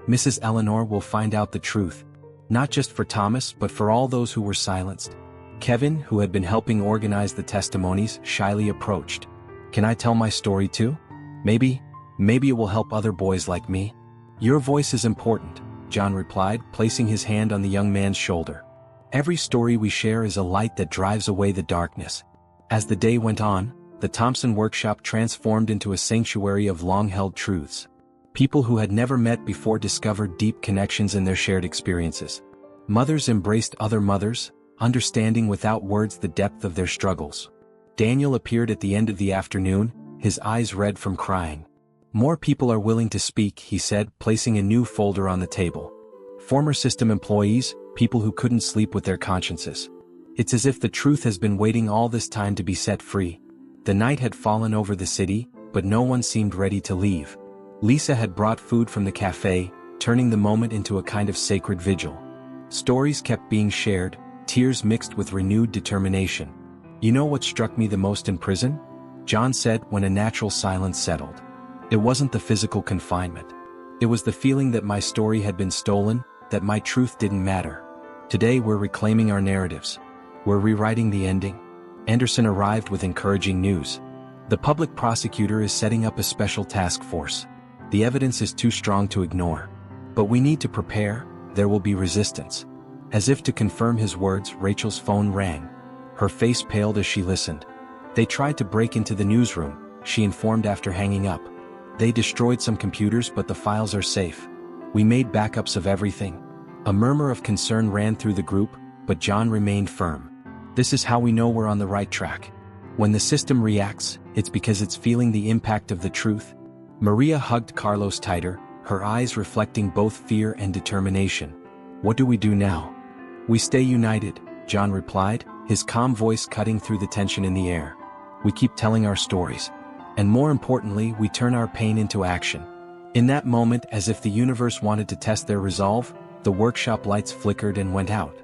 S1: Mrs. Eleanor will find out the truth. Not just for Thomas, but for all those who were silenced. Kevin, who had been helping organize the testimonies, shyly approached. Can I tell my story too? Maybe it will help other boys like me. Your voice is important, John replied, placing his hand on the young man's shoulder. Every story we share is a light that drives away the darkness. As the day went on, the Thompson workshop transformed into a sanctuary of long-held truths. People who had never met before discovered deep connections in their shared experiences. Mothers embraced other mothers, understanding without words the depth of their struggles. Daniel appeared at the end of the afternoon, his eyes red from crying. More people are willing to speak, he said, placing a new folder on the table. Former system employees, people who couldn't sleep with their consciences. It's as if the truth has been waiting all this time to be set free. The night had fallen over the city, but no one seemed ready to leave. Lisa had brought food from the cafe, turning the moment into a kind of sacred vigil. Stories kept being shared, tears mixed with renewed determination. You know what struck me the most in prison? John said when a natural silence settled. It wasn't the physical confinement. It was the feeling that my story had been stolen, that my truth didn't matter. Today we're reclaiming our narratives. We're rewriting the ending. Anderson arrived with encouraging news. The public prosecutor is setting up a special task force. The evidence is too strong to ignore. But we need to prepare, there will be resistance. As if to confirm his words, Rachel's phone rang. Her face paled as she listened. They tried to break into the newsroom, she informed after hanging up. They destroyed some computers, but the files are safe. We made backups of everything. A murmur of concern ran through the group, but John remained firm. This is how we know we're on the right track. When the system reacts, it's because it's feeling the impact of the truth. Maria hugged Carlos tighter, her eyes reflecting both fear and determination. What do we do now? We stay united, John replied, his calm voice cutting through the tension in the air. We keep telling our stories. And more importantly, we turn our pain into action. In that moment, as if the universe wanted to test their resolve, the workshop lights flickered and went out.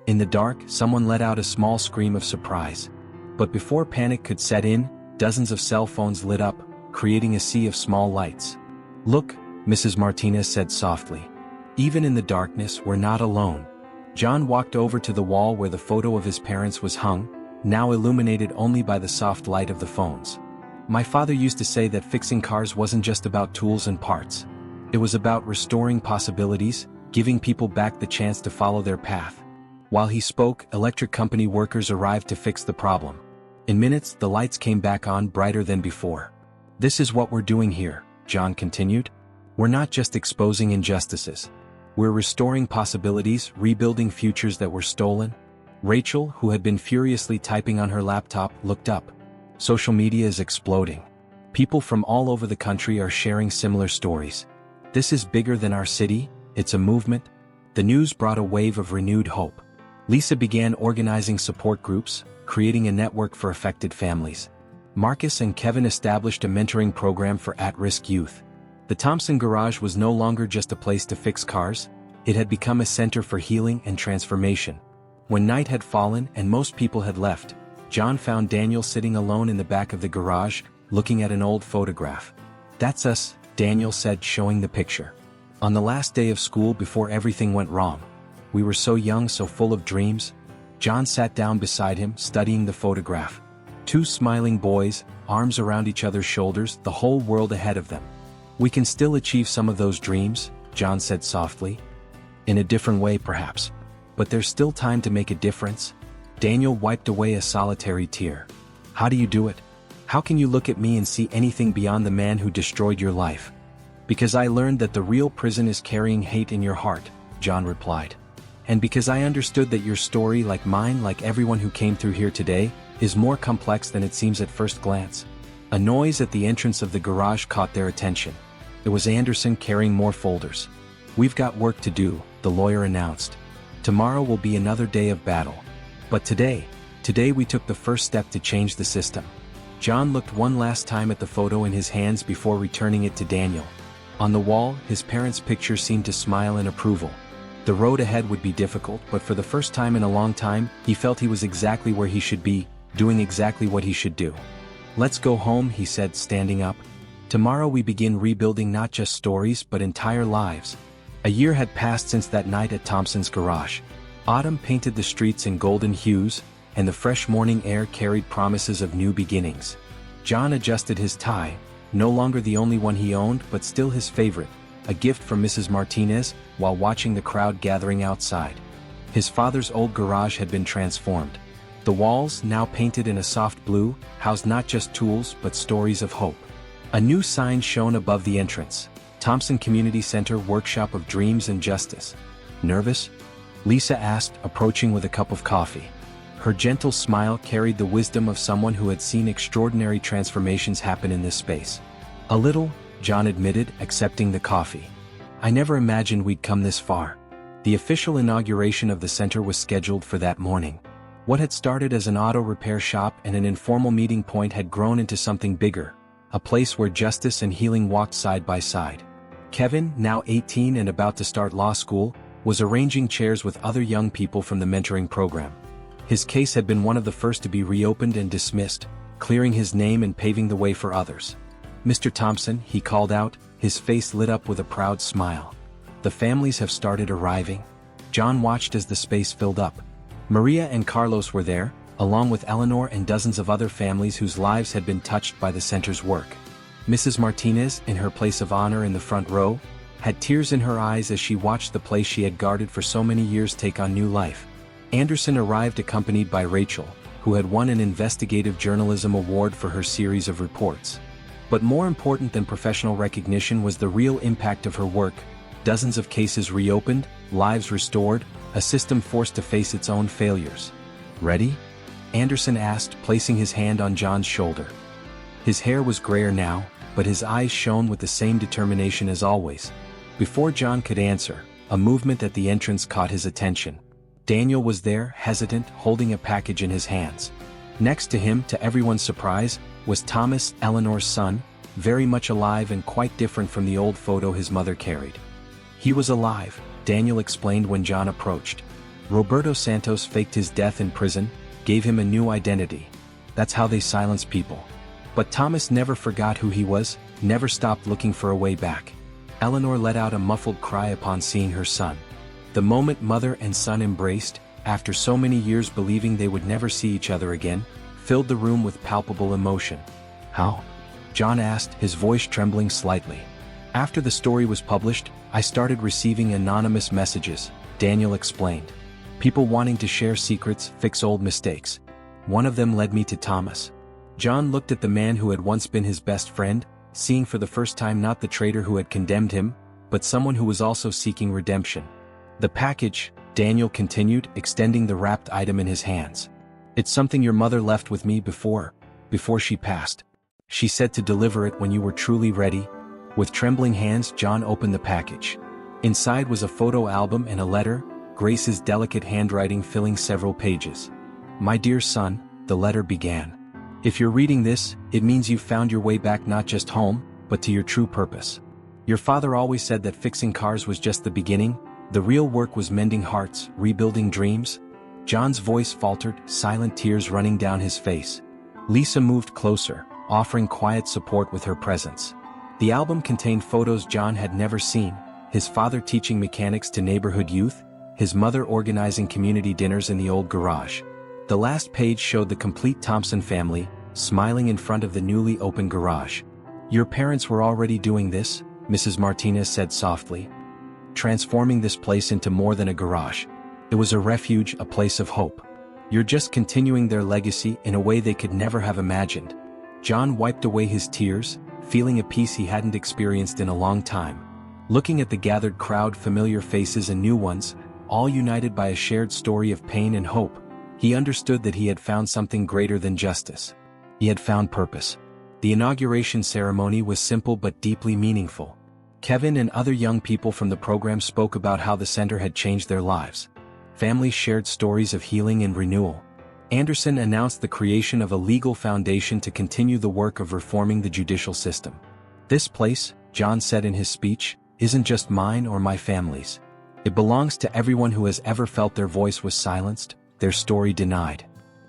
S1: In the dark, someone let out a small scream of surprise. But before panic could set in, dozens of cell phones lit up, creating a sea of small lights. Look, Mrs. Martinez said softly. Even in the darkness, we're not alone. John walked over to the wall where the photo of his parents was hung, now illuminated only by the soft light of the phones. My father used to say that fixing cars wasn't just about tools and parts. It was about restoring possibilities, giving people back the chance to follow their path. While he spoke, electric company workers arrived to fix the problem. In minutes, the lights came back on brighter than before. This is what we're doing here, John continued. We're not just exposing injustices. We're restoring possibilities, rebuilding futures that were stolen. Rachel, who had been furiously typing on her laptop, looked up. Social media is exploding. People from all over the country are sharing similar stories. This is bigger than our city, it's a movement. The news brought a wave of renewed hope. Lisa began organizing support groups, creating a network for affected families. Marcus and Kevin established a mentoring program for at-risk youth. The Thompson garage was no longer just a place to fix cars, it had become a center for healing and transformation. When night had fallen and most people had left, John found Daniel sitting alone in the back of the garage, looking at an old photograph. "That's us," Daniel said, showing the picture. "On the last day of school before everything went wrong. We were so young, so full of dreams." John sat down beside him, studying the photograph. Two smiling boys, arms around each other's shoulders, the whole world ahead of them. "We can still achieve some of those dreams," John said softly. "In a different way perhaps. But there's still time to make a difference." Daniel wiped away a solitary tear. "How do you do it? How can you look at me and see anything beyond the man who destroyed your life?" "Because I learned that the real prison is carrying hate in your heart," John replied. "And because I understood that your story, like mine, like everyone who came through here today, is more complex than it seems at first glance." A noise at the entrance of the garage caught their attention. It was Anderson carrying more folders. "We've got work to do," the lawyer announced. "Tomorrow will be another day of battle. But today we took the first step to change the system." John looked one last time at the photo in his hands before returning it to Daniel. On the wall, his parents' picture seemed to smile in approval. The road ahead would be difficult, but for the first time in a long time, he felt he was exactly where he should be, doing exactly what he should do. "Let's go home," he said, standing up. "Tomorrow we begin rebuilding not just stories but entire lives." A year had passed since that night at Thompson's garage. Autumn painted the streets in golden hues, and the fresh morning air carried promises of new beginnings. John adjusted his tie, no longer the only one he owned but still his favorite, a gift from Mrs. Martinez, while watching the crowd gathering outside. His father's old garage had been transformed. The walls, now painted in a soft blue, housed not just tools but stories of hope. A new sign shone above the entrance: Thompson Community Center, Workshop of Dreams and Justice. "Nervous?" Lisa asked, approaching with a cup of coffee. Her gentle smile carried the wisdom of someone who had seen extraordinary transformations happen in this space. "A little," John admitted, accepting the coffee. "I never imagined we'd come this far." The official inauguration of the center was scheduled for that morning. What had started as an auto repair shop and an informal meeting point had grown into something bigger, a place where justice and healing walked side by side. Kevin, now 18 and about to start law school, was arranging chairs with other young people from the mentoring program. His case had been one of the first to be reopened and dismissed, clearing his name and paving the way for others. "Mr. Thompson," he called out, his face lit up with a proud smile. "The families have started arriving." John watched as the space filled up. Maria and Carlos were there, along with Eleanor and dozens of other families whose lives had been touched by the center's work. Mrs. Martinez, in her place of honor in the front row, had tears in her eyes as she watched the place she had guarded for so many years take on new life. Anderson arrived accompanied by Rachel, who had won an investigative journalism award for her series of reports. But more important than professional recognition was the real impact of her work: dozens of cases reopened, lives restored, a system forced to face its own failures. "Ready?" Anderson asked, placing his hand on John's shoulder. His hair was grayer now, but his eyes shone with the same determination as always. Before John could answer, a movement at the entrance caught his attention. Daniel was there, hesitant, holding a package in his hands. Next to him, to everyone's surprise, was Thomas, Eleanor's son, very much alive and quite different from the old photo his mother carried. "He was alive," Daniel explained when John approached. "Roberto Santos faked his death in prison, gave him a new identity. That's how they silence people. But Thomas never forgot who he was, never stopped looking for a way back." Eleanor let out a muffled cry upon seeing her son. The moment mother and son embraced, after so many years believing they would never see each other again, filled the room with palpable emotion. "How?" John asked, his voice trembling slightly. "After the story was published, I started receiving anonymous messages," Daniel explained. "People wanting to share secrets, fix old mistakes. One of them led me to Thomas." John looked at the man who had once been his best friend, seeing for the first time not the traitor who had condemned him, but someone who was also seeking redemption. "The package," Daniel continued, extending the wrapped item in his hands. "It's something your mother left with me before she passed. She said to deliver it when you were truly ready." With trembling hands, John opened the package. Inside was a photo album and a letter, Grace's delicate handwriting filling several pages. "My dear son," the letter began. "If you're reading this, it means you've found your way back not just home, but to your true purpose. Your father always said that fixing cars was just the beginning. The real work was mending hearts, rebuilding dreams." John's voice faltered, silent tears running down his face. Lisa moved closer, offering quiet support with her presence. The album contained photos John had never seen, his father teaching mechanics to neighborhood youth, his mother organizing community dinners in the old garage. The last page showed the complete Thompson family, smiling in front of the newly opened garage. "Your parents were already doing this," Mrs. Martinez said softly. "Transforming this place into more than a garage. It was a refuge, a place of hope. You're just continuing their legacy in a way they could never have imagined." John wiped away his tears, feeling a peace he hadn't experienced in a long time. Looking at the gathered crowd, familiar faces and new ones, all united by a shared story of pain and hope, he understood that he had found something greater than justice. He had found purpose. The inauguration ceremony was simple but deeply meaningful. Kevin and other young people from the program spoke about how the center had changed their lives. Families shared stories of healing and renewal. Anderson announced the creation of a legal foundation to continue the work of reforming the judicial system. "This place," John said in his speech, "isn't just mine or my family's. It belongs to everyone who has ever felt their voice was silenced, their story denied.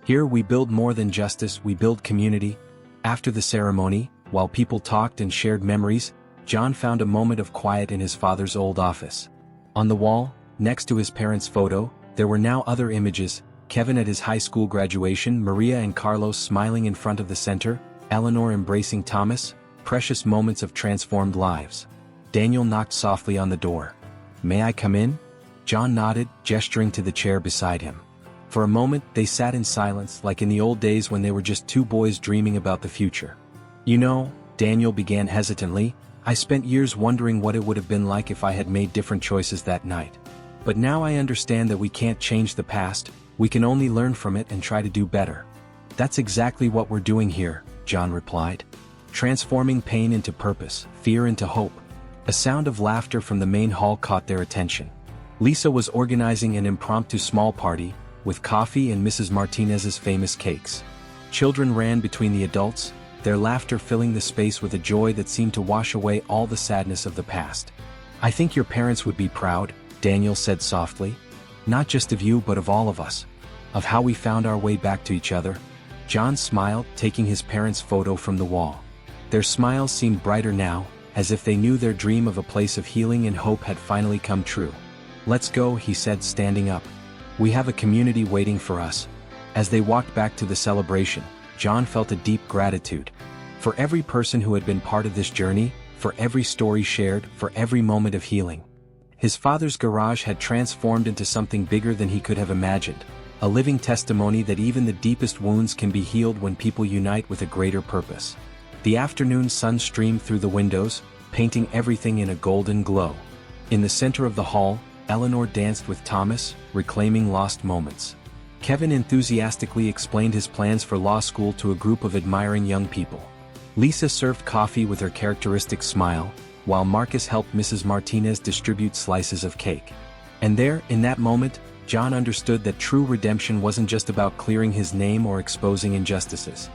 S1: Here we build more than justice, we build community." After the ceremony, while people talked and shared memories, John found a moment of quiet in his father's old office. On the wall, next to his parents' photo, there were now other images: Kevin at his high school graduation, Maria and Carlos smiling in front of the center, Eleanor embracing Thomas, precious moments of transformed lives. Daniel knocked softly on the door. "May I come in?" John nodded, gesturing to the chair beside him. For a moment, they sat in silence, like in the old days when they were just two boys dreaming about the future. "You know," Daniel began hesitantly, "I spent years wondering what it would have been like if I had made different choices that night. But now I understand that we can't change the past, we can only learn from it and try to do better." "That's exactly what we're doing here," John replied. "Transforming pain into purpose, fear into hope." A sound of laughter from the main hall caught their attention. Lisa was organizing an impromptu small party, with coffee and Mrs. Martinez's famous cakes. Children ran between the adults, their laughter filling the space with a joy that seemed to wash away all the sadness of the past. "I think your parents would be proud," Daniel said softly. "Not just of you but of all of us. Of how we found our way back to each other." John smiled, taking his parents' photo from the wall. Their smiles seemed brighter now, as if they knew their dream of a place of healing and hope had finally come true. "Let's go," he said, standing up. "We have a community waiting for us." As they walked back to the celebration, John felt a deep gratitude. For every person who had been part of this journey, for every story shared, for every moment of healing. His father's garage had transformed into something bigger than he could have imagined, a living testimony that even the deepest wounds can be healed when people unite with a greater purpose. The afternoon sun streamed through the windows, painting everything in a golden glow. In the center of the hall, Eleanor danced with Thomas, reclaiming lost moments. Kevin enthusiastically explained his plans for law school to a group of admiring young people. Lisa served coffee with her characteristic smile, while Marcus helped Mrs. Martinez distribute slices of cake. And there, in that moment, John understood that true redemption wasn't just about clearing his name or exposing injustices.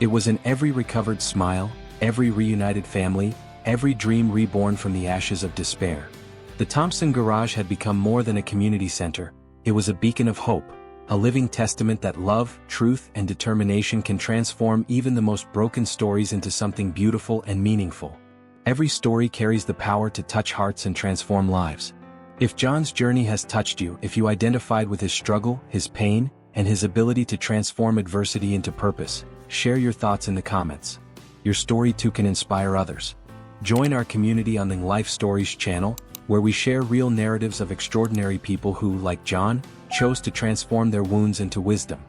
S1: It was in every recovered smile, every reunited family, every dream reborn from the ashes of despair. The Thompson garage had become more than a community center, it was a beacon of hope, a living testament that love, truth, and determination can transform even the most broken stories into something beautiful and meaningful. Every story carries the power to touch hearts and transform lives. If John's journey has touched you, if you identified with his struggle, his pain, and his ability to transform adversity into purpose, share your thoughts in the comments. Your story too can inspire others. Join our community on the Life Stories channel, where we share real narratives of extraordinary people who, like John, chose to transform their wounds into wisdom.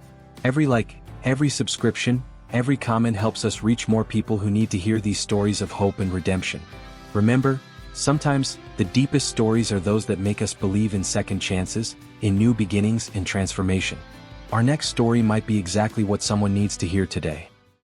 S1: Every like, every subscription, every comment helps us reach more people who need to hear these stories of hope and redemption. Remember, sometimes, The deepest stories are those that make us believe in second chances, in new beginnings and transformation. Our next story might be exactly what someone needs to hear today.